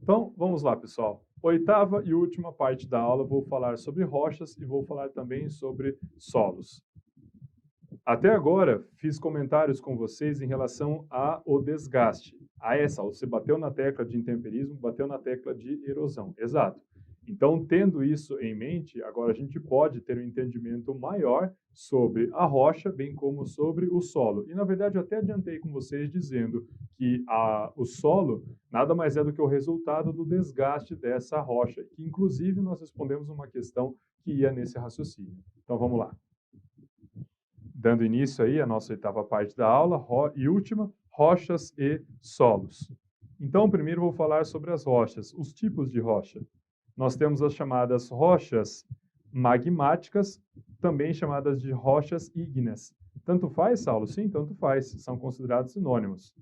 Então, vamos lá, pessoal. Oitava e última parte da aula, vou falar sobre rochas e vou falar também sobre solos. Até agora, fiz comentários com vocês em relação ao desgaste. Você bateu na tecla de intemperismo, bateu na tecla de erosão. Exato. Então, tendo isso em mente, agora a gente pode ter um entendimento maior sobre a rocha, bem como sobre o solo. E, na verdade, eu até adiantei com vocês dizendo que o solo nada mais é do que o resultado do desgaste dessa rocha, que, inclusive, nós respondemos uma questão que ia nesse raciocínio. Então, vamos lá. Dando início aí à nossa oitava parte da aula e última, rochas e solos. Então, primeiro vou falar sobre as rochas, os tipos de rocha. Nós temos as chamadas rochas magmáticas, também chamadas de rochas ígneas. Tanto faz, Saulo? Sim, tanto faz. São considerados sinônimos.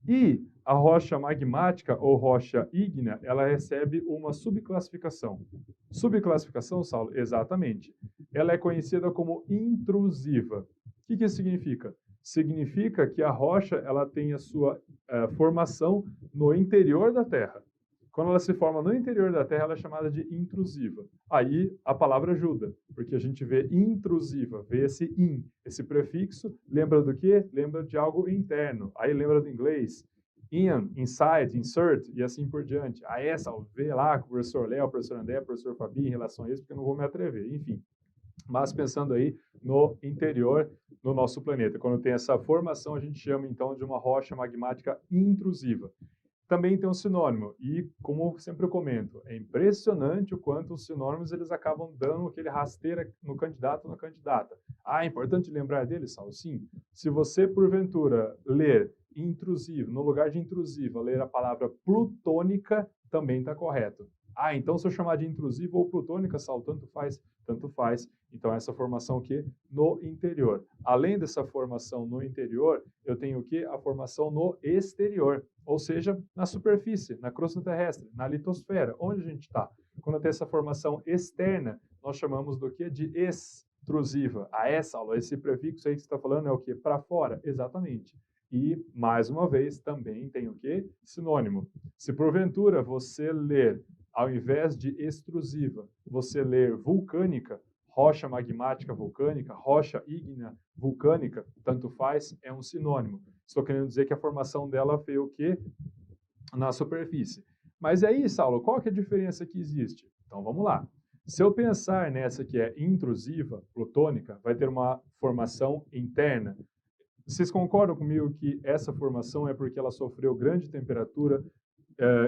E a rocha magmática ou rocha ígnea, ela recebe uma subclassificação. Subclassificação, Saulo? Exatamente. Ela é conhecida como intrusiva. O que isso significa? Significa que a rocha ela tem a sua formação no interior da Terra. Quando ela se forma no interior da Terra, ela é chamada de intrusiva. Aí a palavra ajuda, porque a gente vê intrusiva, vê esse in, esse prefixo, lembra do quê? Lembra de algo interno. Aí lembra do inglês, in, inside, insert e assim por diante. Vê lá com o professor Léo, o professor André, o professor Fabi em relação a isso, porque eu não vou me atrever, enfim. Mas pensando aí no interior do nosso planeta. Quando tem essa formação, a gente chama então de uma rocha magmática intrusiva. Também tem um sinônimo, e como sempre eu comento, é impressionante o quanto os sinônimos eles acabam dando aquele rasteira no candidato ou na candidata. É importante lembrar deles, Saulo? Sim. Se você, porventura, ler intrusivo, no lugar de intrusiva, ler a palavra plutônica, também está correto. Então se eu chamar de intrusiva ou plutônica, Saulo, tanto faz? Tanto faz. Então essa formação aqui no interior. Além dessa formação no interior, eu tenho o quê? A formação no exterior, ou seja, na superfície, na crosta terrestre, na litosfera, onde a gente está. Quando tem essa formação externa, nós chamamos do quê? De extrusiva. Esse prefixo aí que você está falando é o quê? Para fora, exatamente. E, mais uma vez, também tem o quê? Sinônimo. Se porventura você ler, ao invés de extrusiva, você ler vulcânica, rocha magmática vulcânica, rocha ígnea vulcânica, tanto faz, é um sinônimo. Estou querendo dizer que a formação dela veio o quê? Na superfície. Mas aí, Saulo, qual que é a diferença que existe? Então vamos lá. Se eu pensar nessa que é intrusiva, plutônica, vai ter uma formação interna. Vocês concordam comigo que essa formação é porque ela sofreu grande temperatura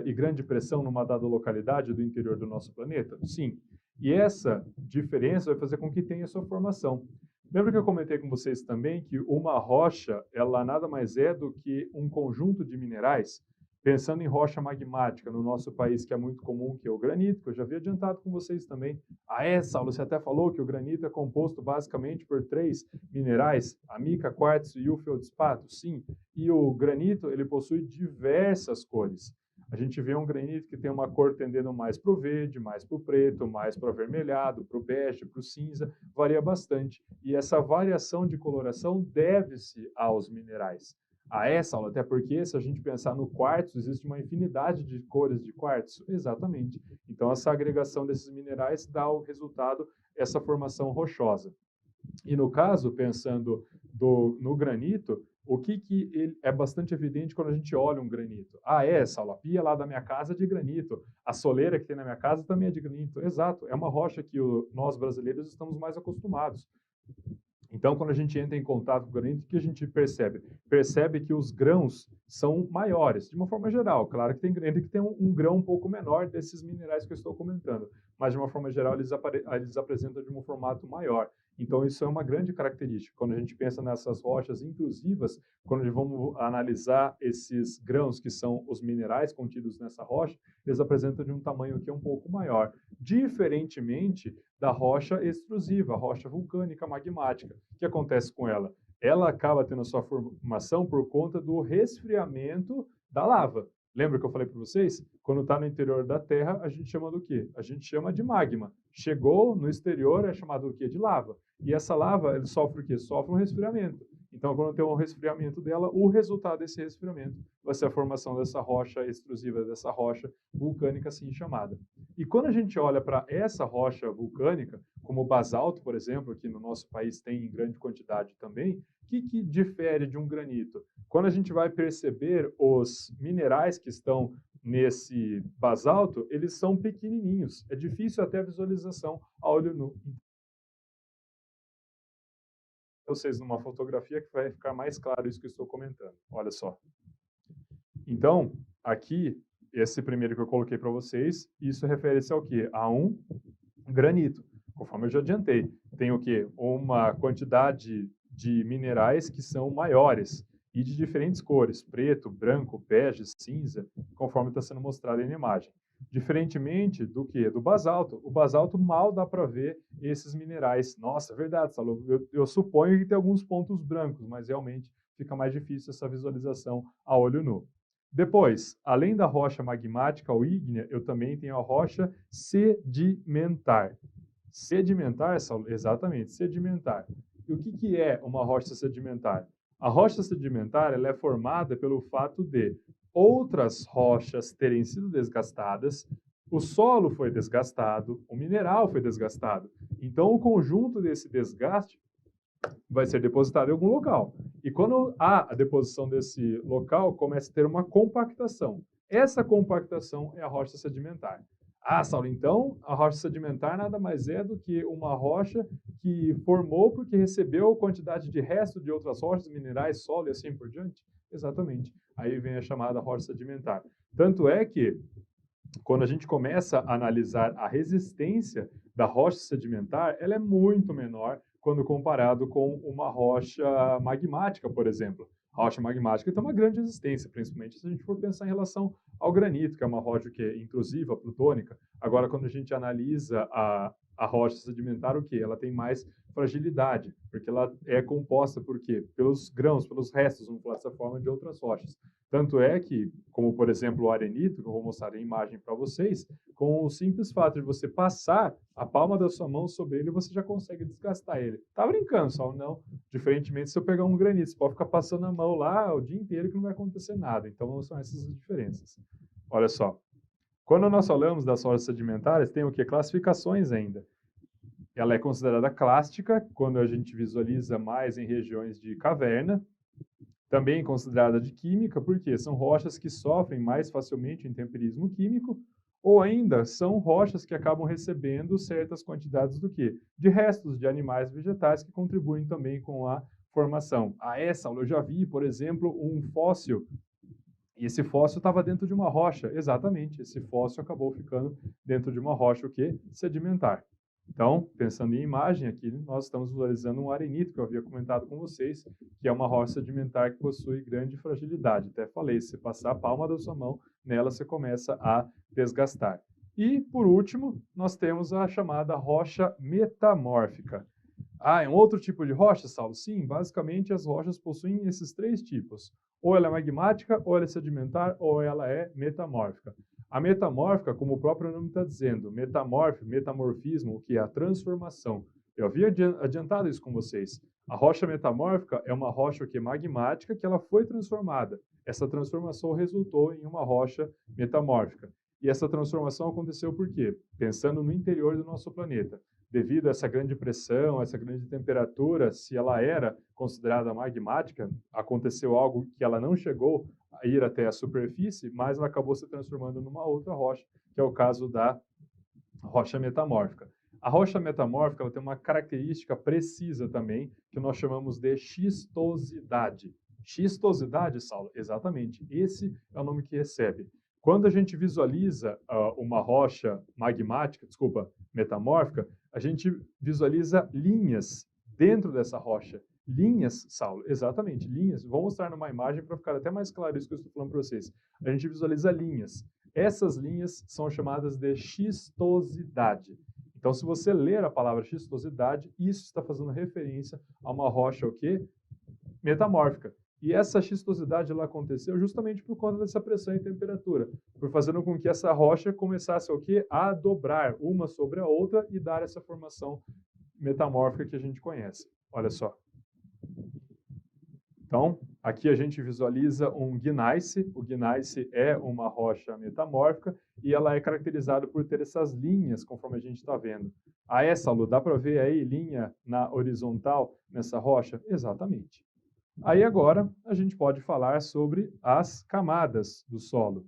e grande pressão numa dada localidade do interior do nosso planeta? Sim. E essa diferença vai fazer com que tenha sua formação. Lembra que eu comentei com vocês também que uma rocha, ela nada mais é do que um conjunto de minerais? Pensando em rocha magmática no nosso país, que é muito comum, que é o granito, que eu já havia adiantado com vocês também. Saulo, você até falou que o granito é composto basicamente por 3 minerais, a mica, quartzo e o feldspato. Sim, e o granito, ele possui diversas cores. A gente vê um granito que tem uma cor tendendo mais para o verde, mais para o preto, mais para o avermelhado, para o bege, para o cinza, varia bastante. E essa variação de coloração deve-se aos minerais. Saulo, até porque se a gente pensar no quartzo, existe uma infinidade de cores de quartzo. Exatamente. Então, essa agregação desses minerais dá o resultado, essa formação rochosa. E no caso, pensando no granito, o que é bastante evidente quando a gente olha um granito? Saulo, a pia lá da minha casa é de granito, a soleira que tem na minha casa também é de granito. Exato, é uma rocha que nós brasileiros estamos mais acostumados. Então, quando a gente entra em contato com o granito, o que a gente percebe? Percebe que os grãos são maiores, de uma forma geral. Claro que tem granito que tem um grão um pouco menor desses minerais que eu estou comentando, mas de uma forma geral eles apresentam de um formato maior. Então, isso é uma grande característica. Quando a gente pensa nessas rochas intrusivas, quando vamos analisar esses grãos, que são os minerais contidos nessa rocha, eles apresentam de um tamanho que é um pouco maior, diferentemente da rocha extrusiva, a rocha vulcânica magmática. O que acontece com ela? Ela acaba tendo a sua formação por conta do resfriamento da lava. Lembra que eu falei para vocês? Quando está no interior da Terra, a gente chama do quê? A gente chama de magma. Chegou no exterior, é chamado do quê? De lava. E essa lava, ele sofre o quê? Sofre um resfriamento. Então, quando tem um resfriamento dela, o resultado desse resfriamento vai ser a formação dessa rocha extrusiva, dessa rocha vulcânica assim chamada. E quando a gente olha para essa rocha vulcânica, como o basalto, por exemplo, que no nosso país tem em grande quantidade também, o que difere de um granito? Quando a gente vai perceber os minerais que estão nesse basalto, eles são pequenininhos. É difícil até a visualização a olho nu. Vocês numa fotografia que vai ficar mais claro isso que eu estou comentando. Olha só. Então, aqui, esse primeiro que eu coloquei para vocês, isso refere-se ao quê? A um granito. Conforme eu já adiantei, tem o quê? Uma quantidade de minerais que são maiores e de diferentes cores, preto, branco, bege, cinza, conforme está sendo mostrado aí na imagem. Diferentemente do que? Do basalto. O basalto mal dá para ver esses minerais. Nossa, é verdade, Saulo. Eu suponho que tem alguns pontos brancos, mas realmente fica mais difícil essa visualização a olho nu. Depois, além da rocha magmática ou ígnea, eu também tenho a rocha sedimentar. Sedimentar, Saulo? Exatamente, sedimentar. E o que é uma rocha sedimentar? A rocha sedimentar ela é formada pelo fato de outras rochas terem sido desgastadas, o solo foi desgastado, o mineral foi desgastado. Então, o conjunto desse desgaste vai ser depositado em algum local. E quando há a deposição desse local, começa a ter uma compactação. Essa compactação é a rocha sedimentar. Ah, Saulo, então a rocha sedimentar nada mais é do que uma rocha que formou porque recebeu quantidade de resto de outras rochas, minerais, solo e assim por diante? Exatamente. Aí vem a chamada rocha sedimentar. Tanto é que, quando a gente começa a analisar a resistência da rocha sedimentar, ela é muito menor quando comparado com uma rocha magmática, por exemplo. A rocha magmática tem uma grande resistência, principalmente se a gente for pensar em relação ao granito, que é uma rocha que é intrusiva, plutônica. Agora, quando a gente analisa a rocha sedimentar, o que? Ela tem mais fragilidade, porque ela é composta por quê? Pelos grãos, pelos restos, vamos falar dessa forma, de outras rochas. Tanto é que, como por exemplo o arenito, que eu vou mostrar em imagem para vocês, com o simples fato de você passar a palma da sua mão sobre ele, você já consegue desgastar ele. Tá brincando, só não? Diferentemente se eu pegar um granito, você pode ficar passando a mão lá o dia inteiro que não vai acontecer nada. Então são essas as diferenças. Olha só. Quando nós falamos das rochas sedimentares, tem o que? Classificações ainda. Ela é considerada clástica quando a gente visualiza mais em regiões de caverna. Também considerada de química, porque são rochas que sofrem mais facilmente o intemperismo químico, ou ainda são rochas que acabam recebendo certas quantidades do quê? De restos de animais vegetais que contribuem também com a formação. Essa eu já vi, por exemplo, um fóssil, e esse fóssil estava dentro de uma rocha. Exatamente, esse fóssil acabou ficando dentro de uma rocha, o quê? Sedimentar. Então, pensando em imagem aqui, nós estamos visualizando um arenito que eu havia comentado com vocês, que é uma rocha sedimentar que possui grande fragilidade. Até falei, se você passar a palma da sua mão nela, você começa a desgastar. E, por último, nós temos a chamada rocha metamórfica. É um outro tipo de rocha, Saulo? Sim, basicamente as rochas possuem esses três tipos. Ou ela é magmática, ou ela é sedimentar, ou ela é metamórfica. A metamórfica, como o próprio nome está dizendo, metamorfismo, que é a transformação. Eu havia adiantado isso com vocês. A rocha metamórfica é uma rocha que é magmática, que ela foi transformada. Essa transformação resultou em uma rocha metamórfica. E essa transformação aconteceu por quê? Pensando no interior do nosso planeta. Devido a essa grande pressão, essa grande temperatura, se ela era considerada magmática, aconteceu algo que ela não chegou a ir até a superfície, mas ela acabou se transformando numa outra rocha, que é o caso da rocha metamórfica. A rocha metamórfica ela tem uma característica precisa também, que nós chamamos de xistosidade. Xistosidade, Saulo? Exatamente. Esse é o nome que recebe. Quando a gente visualiza uma rocha magmática, metamórfica, a gente visualiza linhas dentro dessa rocha. Linhas, Saulo, exatamente, linhas. Vou mostrar numa imagem para ficar até mais claro isso que eu estou falando para vocês. A gente visualiza linhas. Essas linhas são chamadas de xistosidade. Então, se você ler a palavra xistosidade, isso está fazendo referência a uma rocha o quê? Metamórfica. E essa xistosidade ela aconteceu justamente por conta dessa pressão e temperatura, por fazendo com que essa rocha começasse o quê? A dobrar uma sobre a outra e dar essa formação metamórfica que a gente conhece. Olha só. Então, aqui a gente visualiza um gneiss. O gneiss é uma rocha metamórfica e ela é caracterizada por ter essas linhas, conforme a gente está vendo. Saulo, dá para ver aí linha na horizontal nessa rocha? Exatamente. Aí agora a gente pode falar sobre as camadas do solo.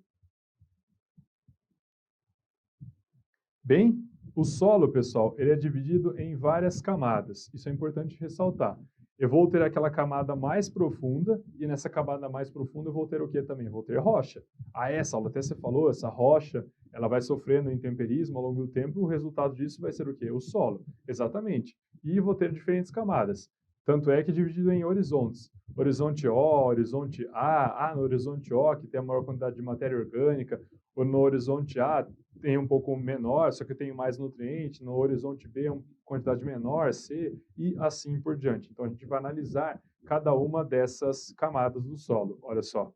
Bem, o solo, pessoal, ele é dividido em várias camadas. Isso é importante ressaltar. Eu vou ter aquela camada mais profunda, e nessa camada mais profunda eu vou ter o que também? Vou ter rocha. Saulo, até você falou, essa rocha, ela vai sofrendo intemperismo ao longo do tempo, e o resultado disso vai ser o quê? O solo. Exatamente. E vou ter diferentes camadas. Tanto é que é dividido em horizontes. Horizonte O, horizonte A, no horizonte O, que tem a maior quantidade de matéria orgânica, ou no horizonte A tem um pouco menor, só que tem mais nutriente, no horizonte B uma quantidade menor, C, e assim por diante. Então, a gente vai analisar cada uma dessas camadas do solo, olha só.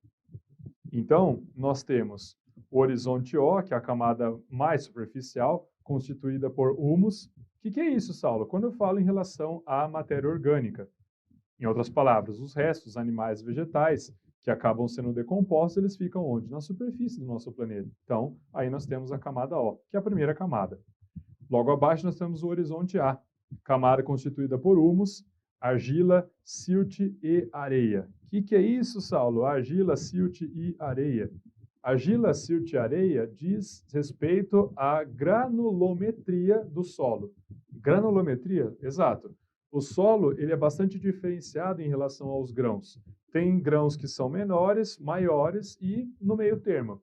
Então, nós temos o horizonte O, que é a camada mais superficial, constituída por humus. O que é isso, Saulo? Quando eu falo em relação à matéria orgânica, em outras palavras, os restos animais e vegetais que acabam sendo decompostos, eles ficam onde? Na superfície do nosso planeta. Então, aí nós temos a camada O, que é a primeira camada. Logo abaixo nós temos o horizonte A, camada constituída por humus, argila, silt e areia. O que é isso, Saulo? Argila, silt e areia. Argila, silt e areia diz respeito à granulometria do solo. Granulometria? Exato. O solo ele é bastante diferenciado em relação aos grãos. Tem grãos que são menores, maiores e no meio termo.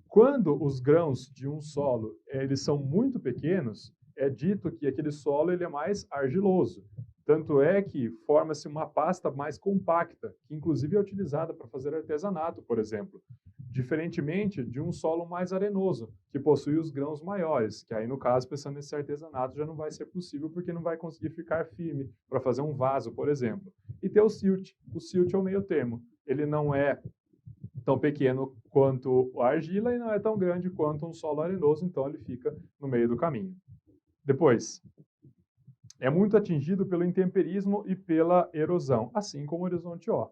Quando os grãos de um solo eles são muito pequenos, é dito que aquele solo ele é mais argiloso. Tanto é que forma-se uma pasta mais compacta, que inclusive é utilizada para fazer artesanato, por exemplo. Diferentemente de um solo mais arenoso, que possui os grãos maiores, que aí no caso, pensando nesse artesanato, já não vai ser possível porque não vai conseguir ficar firme para fazer um vaso, por exemplo. E tem o silt. O silt é o meio termo. Ele não é tão pequeno quanto a argila e não é tão grande quanto um solo arenoso, então ele fica no meio do caminho. Depois, é muito atingido pelo intemperismo e pela erosão, assim como o horizonte O.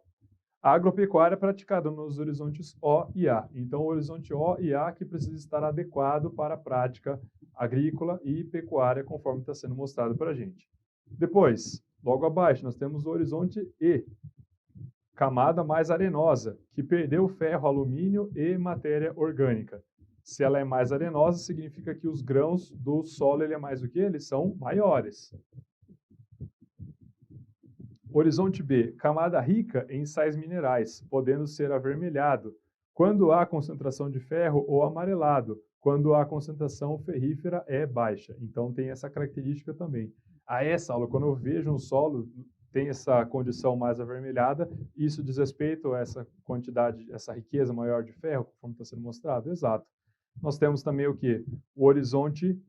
A agropecuária é praticada nos horizontes O e A. Então, o horizonte O e A que precisa estar adequado para a prática agrícola e pecuária, conforme está sendo mostrado para a gente. Depois, logo abaixo, nós temos o horizonte E, camada mais arenosa, que perdeu ferro, alumínio e matéria orgânica. Se ela é mais arenosa, significa que os grãos do solo ele é mais o que? Eles são maiores. Horizonte B, camada rica em sais minerais, podendo ser avermelhado quando há concentração de ferro ou amarelado, quando a concentração ferrífera é baixa. Então tem essa característica também. Saulo, quando eu vejo um solo tem essa condição mais avermelhada, isso diz respeito a essa quantidade, essa riqueza maior de ferro, como está sendo mostrado? Exato. Nós temos também o que? O horizonte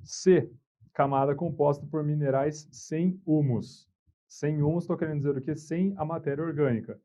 C, camada composta por minerais sem humus. Sem humus, estou querendo dizer o que? Sem a matéria orgânica.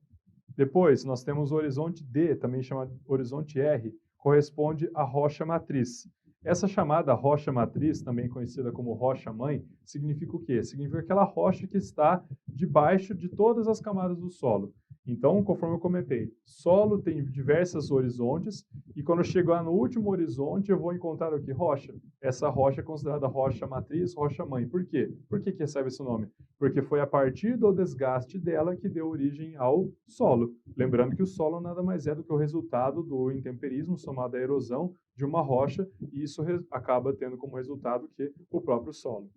Depois, nós temos o horizonte D, também chamado horizonte R, corresponde à rocha matriz. Essa chamada rocha matriz, também conhecida como rocha-mãe, significa o quê? Significa aquela rocha que está debaixo de todas as camadas do solo. Então, conforme eu comentei, solo tem diversos horizontes e quando eu chegar no último horizonte, eu vou encontrar o que? Rocha. Essa rocha é considerada rocha matriz, rocha-mãe. Por quê? Por que recebe esse nome? Porque foi a partir do desgaste dela que deu origem ao solo. Lembrando que o solo nada mais é do que o resultado do intemperismo somado à erosão de uma rocha, e isso acaba tendo como resultado que o próprio solo.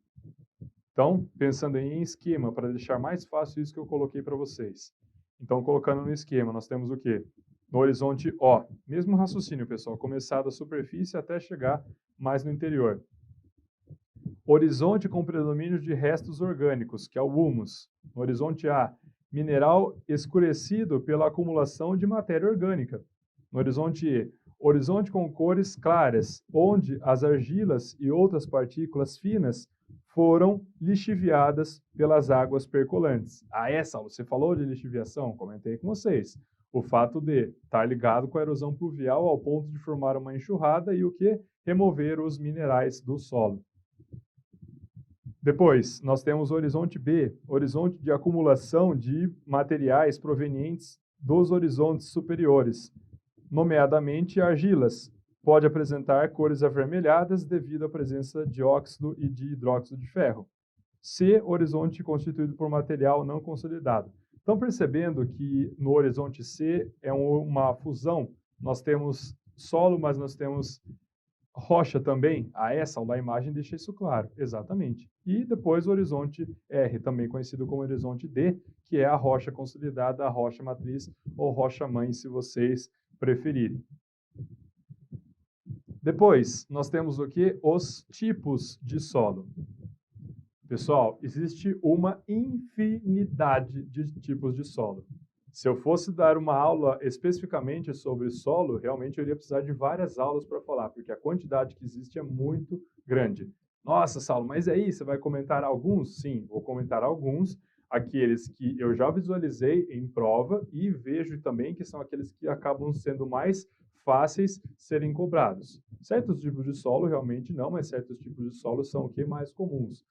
Então, pensando em esquema, para deixar mais fácil isso que eu coloquei para vocês. Então, colocando no esquema, nós temos o quê? No horizonte O, mesmo raciocínio, pessoal, começar da superfície até chegar mais no interior. Horizonte com predomínio de restos orgânicos, que é o humus. No horizonte A, mineral escurecido pela acumulação de matéria orgânica. No horizonte E, horizonte com cores claras, onde as argilas e outras partículas finas foram lixiviadas pelas águas percolantes. Saulo, você falou de lixiviação? Comentei com vocês. O fato de estar ligado com a erosão pluvial ao ponto de formar uma enxurrada e o que? Remover os minerais do solo. Depois, nós temos o horizonte B, horizonte de acumulação de materiais provenientes dos horizontes superiores, nomeadamente argilas. Pode apresentar cores avermelhadas devido à presença de óxido e de hidróxido de ferro. C, horizonte constituído por material não consolidado. Estão percebendo que no horizonte C é uma fusão? Nós temos solo, mas nós temos rocha também. Essa da imagem deixa isso claro, exatamente. E depois o horizonte R, também conhecido como horizonte D, que é a rocha consolidada, a rocha matriz ou rocha mãe, se vocês preferirem. Depois, nós temos o que? Os tipos de solo. Pessoal, existe uma infinidade de tipos de solo. Se eu fosse dar uma aula especificamente sobre solo, realmente eu iria precisar de várias aulas para falar, porque a quantidade que existe é muito grande. Nossa, Saulo, mas aí você vai comentar alguns? Sim, vou comentar alguns, aqueles que eu já visualizei em prova e vejo também que são aqueles que acabam sendo mais fáceis serem cobrados. Certos tipos de solo realmente não, mas certos tipos de solo são o que mais comuns.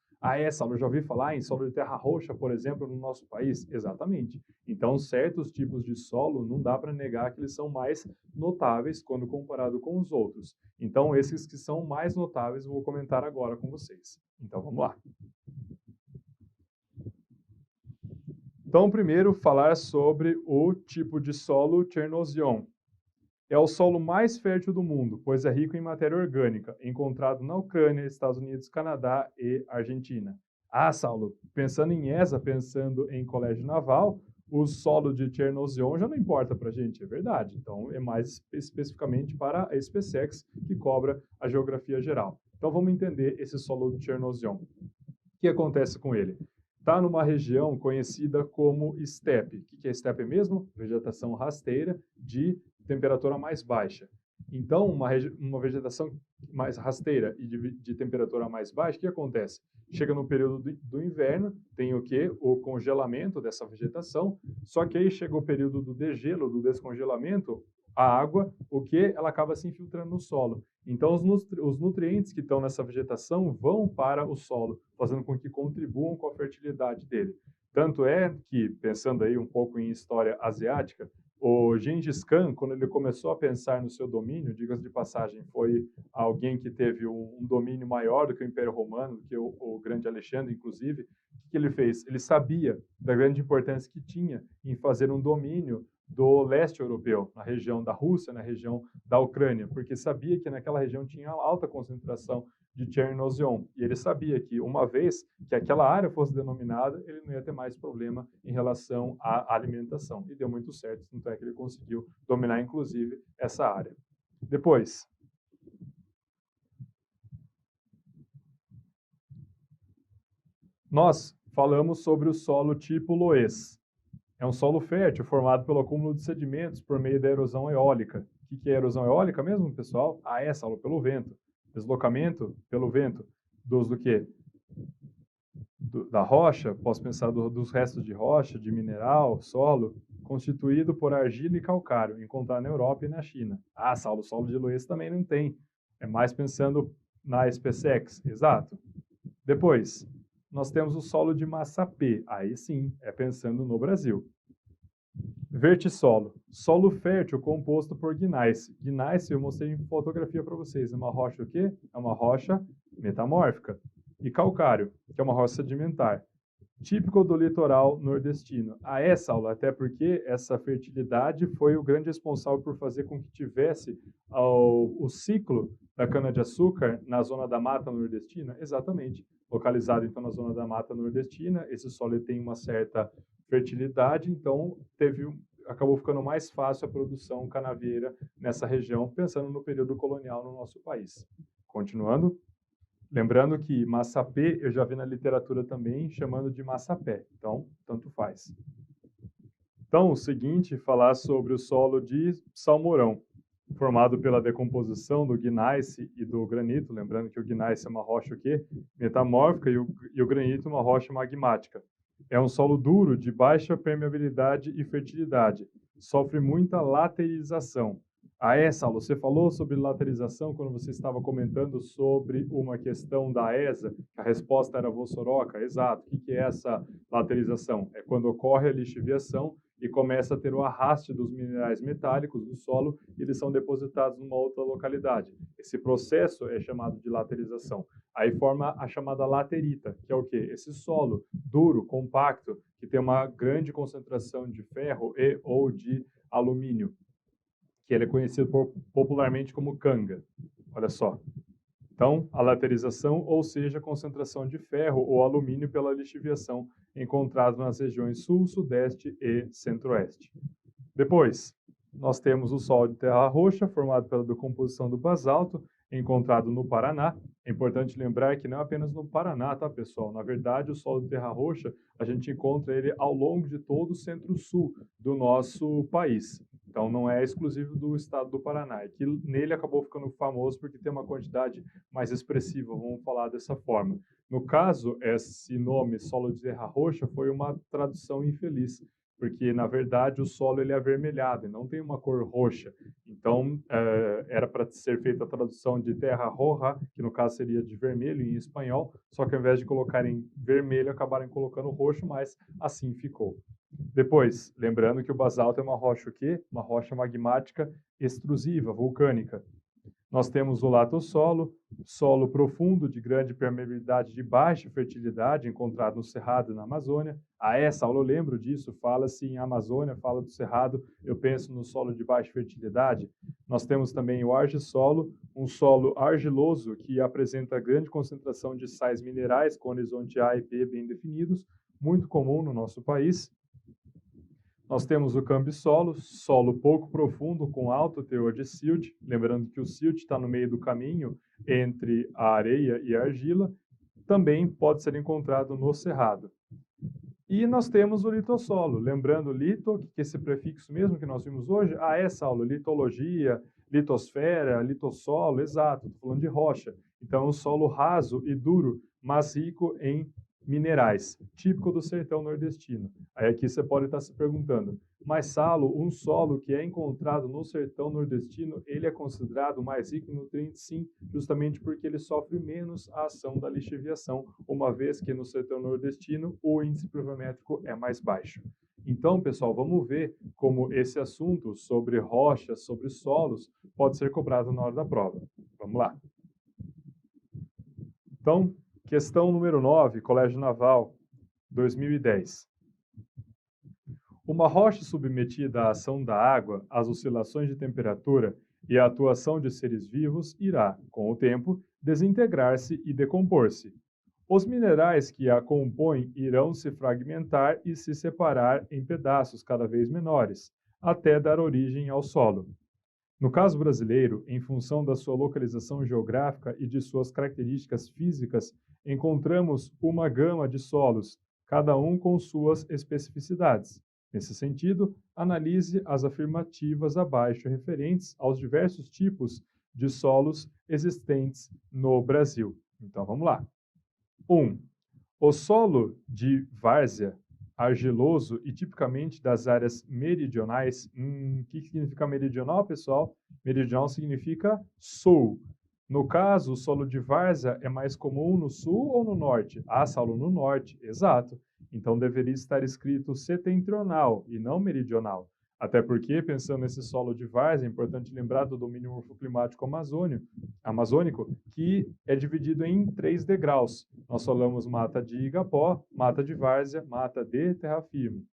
Saulo, eu já ouvi falar em solo de terra roxa, por exemplo, no nosso país? Exatamente. Então, certos tipos de solo não dá para negar que eles são mais notáveis quando comparado com os outros. Então, esses que são mais notáveis eu vou comentar agora com vocês. Então, vamos lá. Então, primeiro, falar sobre o tipo de solo Chernozem. É o solo mais fértil do mundo, pois é rico em matéria orgânica, encontrado na Ucrânia, Estados Unidos, Canadá e Argentina. Saulo, pensando em ESA, pensando em colégio naval, o solo de Chernozem já não importa para a gente, é verdade. Então, é mais especificamente para a SpaceX, que cobra a geografia geral. Então, vamos entender esse solo de Chernozem. O que acontece com ele? Está numa região conhecida como estepe. O que é estepe mesmo? Vegetação rasteira de temperatura mais baixa. Então, uma vegetação mais rasteira e de temperatura mais baixa, o que acontece? Chega no período do inverno, tem o quê? O congelamento dessa vegetação, só que aí chega o período do degelo, do descongelamento, a água, o que? Ela acaba se infiltrando no solo. Então, os nutrientes que estão nessa vegetação vão para o solo, fazendo com que contribuam com a fertilidade dele. Tanto é que, pensando aí um pouco em história asiática, o Gengis Khan, quando ele começou a pensar no seu domínio, diga-se de passagem, foi alguém que teve um domínio maior do que o Império Romano, do que o grande Alexandre, inclusive. O que ele fez? Ele sabia da grande importância que tinha em fazer um domínio do leste europeu, na região da Rússia, na região da Ucrânia, porque sabia que naquela região tinha alta concentração de Chernozem. E ele sabia que, uma vez que aquela área fosse denominada, ele não ia ter mais problema em relação à alimentação. E deu muito certo, tanto é que ele conseguiu dominar, inclusive, essa área. Depois, nós falamos sobre o solo tipo Loess. É um solo fértil formado pelo acúmulo de sedimentos por meio da erosão eólica. O que é erosão eólica mesmo, pessoal? Saulo, pelo vento. Deslocamento pelo vento. Do quê? Da rocha, posso pensar dos restos de rocha, de mineral, solo, constituído por argila e calcário, encontrado na Europa e na China. Saulo, solo de Loess também não tem. É mais pensando na SpaceX, exato. Depois, nós temos o solo de Massapê. Aí sim, é pensando no Brasil. Vertissolo. Solo fértil composto por gneiss. Gneiss, eu mostrei em fotografia para vocês. É uma rocha o quê? É uma rocha metamórfica. E calcário, que é uma rocha sedimentar. Típico do litoral nordestino. Saulo, até porque essa fertilidade foi o grande responsável por fazer com que tivesse o ciclo da cana-de-açúcar na zona da mata nordestina? Exatamente. Localizado, então, na zona da mata nordestina, esse solo tem uma certa fertilidade, então acabou ficando mais fácil a produção canavieira nessa região, pensando no período colonial no nosso país. Continuando. Lembrando que Massapê eu já vi na literatura também chamando de Massapé, então tanto faz. Então, o seguinte, falar sobre o solo de Salmourão, formado pela decomposição do gneiss e do granito, lembrando que o gneiss é uma rocha o quê? Metamórfica e o granito uma rocha magmática. É um solo duro, de baixa permeabilidade e fertilidade. Sofre muita laterização. Saulo, você falou sobre laterização quando você estava comentando sobre uma questão da ESA, a resposta era Vossoroca, exato. O que é essa laterização? É quando ocorre a lixiviação e começa a ter o arraste dos minerais metálicos do solo e eles são depositados numa outra localidade. Esse processo é chamado de laterização. Aí forma a chamada laterita, que é o quê? Esse solo duro, compacto, que tem uma grande concentração de ferro e ou de alumínio, que ele é conhecido popularmente como canga. Olha só. Então, a laterização, ou seja, a concentração de ferro ou alumínio pela lixiviação, encontrado nas regiões sul, sudeste e centro-oeste. Depois, nós temos o solo de terra roxa, formado pela decomposição do basalto, encontrado no Paraná. É importante lembrar que não é apenas no Paraná, tá, pessoal? Na verdade, o solo de terra roxa, a gente encontra ele ao longo de todo o centro-sul do nosso país. Então, não é exclusivo do estado do Paraná. É que nele acabou ficando famoso porque tem uma quantidade mais expressiva, vamos falar dessa forma. No caso, esse nome, solo de terra roxa, foi uma tradução infeliz, porque, na verdade, o solo ele é avermelhado e não tem uma cor roxa. Então, era para ser feita a tradução de terra roja, que no caso seria de vermelho em espanhol, só que ao invés de colocarem vermelho, acabaram colocando roxo, mas assim ficou. Depois, lembrando que o basalto é uma rocha o quê? Uma rocha magmática extrusiva, vulcânica. Nós temos o latossolo, solo profundo de grande permeabilidade de baixa fertilidade, encontrado no Cerrado e na Amazônia. Saulo, eu lembro disso, fala-se em Amazônia, fala do Cerrado, eu penso no solo de baixa fertilidade. Nós temos também o argissolo, um solo argiloso que apresenta grande concentração de sais minerais com horizonte A e B bem definidos, muito comum no nosso país. Nós temos o cambissolo, solo pouco profundo com alto teor de silt, lembrando que o silt está no meio do caminho entre a areia e a argila, também pode ser encontrado no cerrado. E nós temos o litossolo, lembrando lito, que é esse prefixo mesmo que nós vimos hoje, Saulo, litologia, litosfera, litossolo, exato, estou falando de rocha. Então, é um solo raso e duro, mas rico em minerais, típico do sertão nordestino. Aí aqui você pode estar se perguntando, mas Saulo, um solo que é encontrado no sertão nordestino, ele é considerado mais rico em nutrientes? Sim, justamente porque ele sofre menos a ação da lixiviação, uma vez que no sertão nordestino o índice pluviométrico é mais baixo. Então, pessoal, vamos ver como esse assunto sobre rochas, sobre solos, pode ser cobrado na hora da prova. Vamos lá. Então, questão número 9, Colégio Naval, 2010. Uma rocha submetida à ação da água, às oscilações de temperatura e à atuação de seres vivos irá, com o tempo, desintegrar-se e decompor-se. Os minerais que a compõem irão se fragmentar e se separar em pedaços cada vez menores, até dar origem ao solo. No caso brasileiro, em função da sua localização geográfica e de suas características físicas, encontramos uma gama de solos, cada um com suas especificidades. Nesse sentido, analise as afirmativas abaixo referentes aos diversos tipos de solos existentes no Brasil. Então, vamos lá. 1. O solo de várzea, argiloso e tipicamente das áreas meridionais. O que significa meridional, pessoal? Meridional significa sul. No caso, o solo de várzea é mais comum no sul ou no norte? Saulo, no norte, exato. Então deveria estar escrito setentrional e não meridional. Até porque, pensando nesse solo de várzea, é importante lembrar do domínio morfoclimático amazônico, que é dividido em 3 degraus. Nós falamos mata de igapó, mata de várzea, mata de terra firme.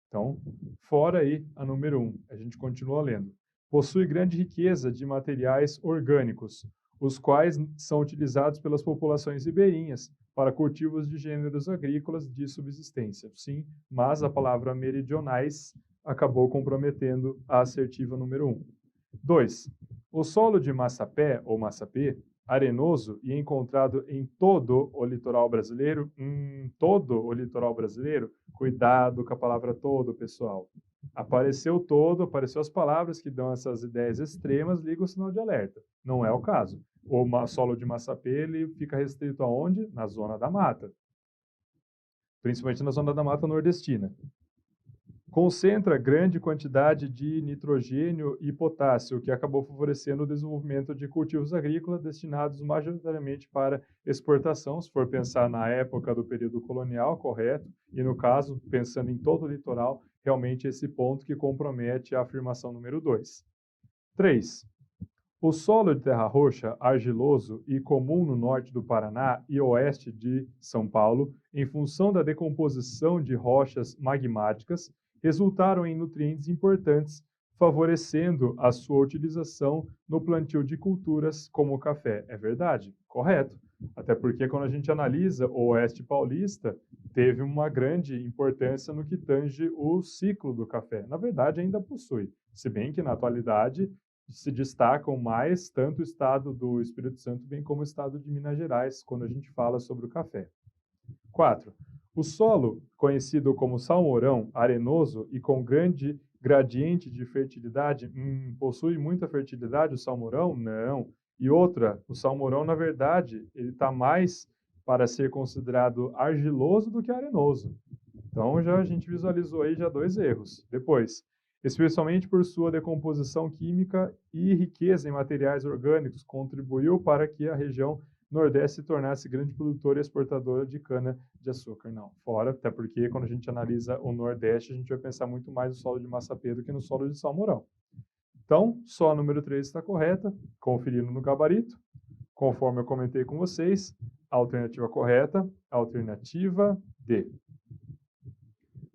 Então, fora aí a número 1, a gente continua lendo. Possui grande riqueza de materiais orgânicos, os quais são utilizados pelas populações ribeirinhas para cultivos de gêneros agrícolas de subsistência. Sim, mas a palavra meridionais acabou comprometendo a assertiva número 1. 2. O solo de Massapé, ou Massapê, arenoso e encontrado em todo o litoral brasileiro. Todo o litoral brasileiro? Cuidado com a palavra todo, pessoal. Apareceu todo, apareceu as palavras que dão essas ideias extremas, liga o sinal de alerta. Não é o caso. O solo de Massapê, ele fica restrito aonde? Na zona da mata. Principalmente na zona da mata nordestina. concentra grande quantidade de nitrogênio e potássio, que acabou favorecendo o desenvolvimento de cultivos agrícolas destinados majoritariamente para exportação, se for pensar na época do período colonial, correto, e no caso, pensando em todo o litoral, realmente esse ponto que compromete a afirmação número 2. 3. O solo de terra roxa, argiloso e comum no norte do Paraná e oeste de São Paulo, em função da decomposição de rochas magmáticas, resultaram em nutrientes importantes, favorecendo a sua utilização no plantio de culturas como o café. É verdade? Correto. Até porque quando a gente analisa o oeste paulista, teve uma grande importância no que tange o ciclo do café. Na verdade, ainda possui, se bem que na atualidade se destacam mais tanto o estado do Espírito Santo bem como o estado de Minas Gerais, quando a gente fala sobre o café. 4. O solo, conhecido como salmourão, arenoso e com grande gradiente de fertilidade, possui muita fertilidade o salmourão? Não. E outra, o salmourão, na verdade, ele está mais para ser considerado argiloso do que arenoso. Então, a gente visualizou aí já 2 erros. Depois, especialmente por sua decomposição química e riqueza em materiais orgânicos, contribuiu para que a região Nordeste se tornasse grande produtora e exportadora de cana-de-açúcar. Não, fora, até porque quando a gente analisa o Nordeste, a gente vai pensar muito mais no solo de Massapê do que no solo de Salmourão. Então, só a número 3 está correta, conferindo no gabarito. Conforme eu comentei com vocês, a alternativa correta, alternativa D.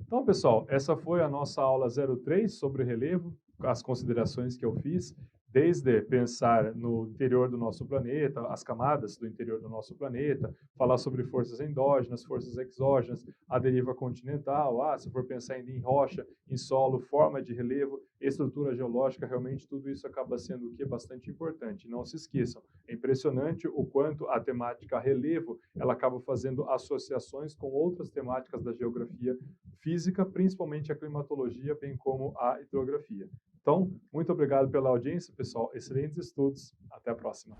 Então, pessoal, essa foi a nossa aula 03 sobre relevo, as considerações que eu fiz, desde pensar no interior do nosso planeta, as camadas do interior do nosso planeta, falar sobre forças endógenas, forças exógenas, a deriva continental, se for pensar ainda em rocha, em solo, forma de relevo, estrutura geológica, realmente tudo isso acaba sendo o que? Bastante importante. Não se esqueçam, é impressionante o quanto a temática relevo, ela acaba fazendo associações com outras temáticas da geografia física, principalmente a climatologia, bem como a hidrografia. Então, muito obrigado pela audiência, pessoal. Excelentes estudos. Até a próxima.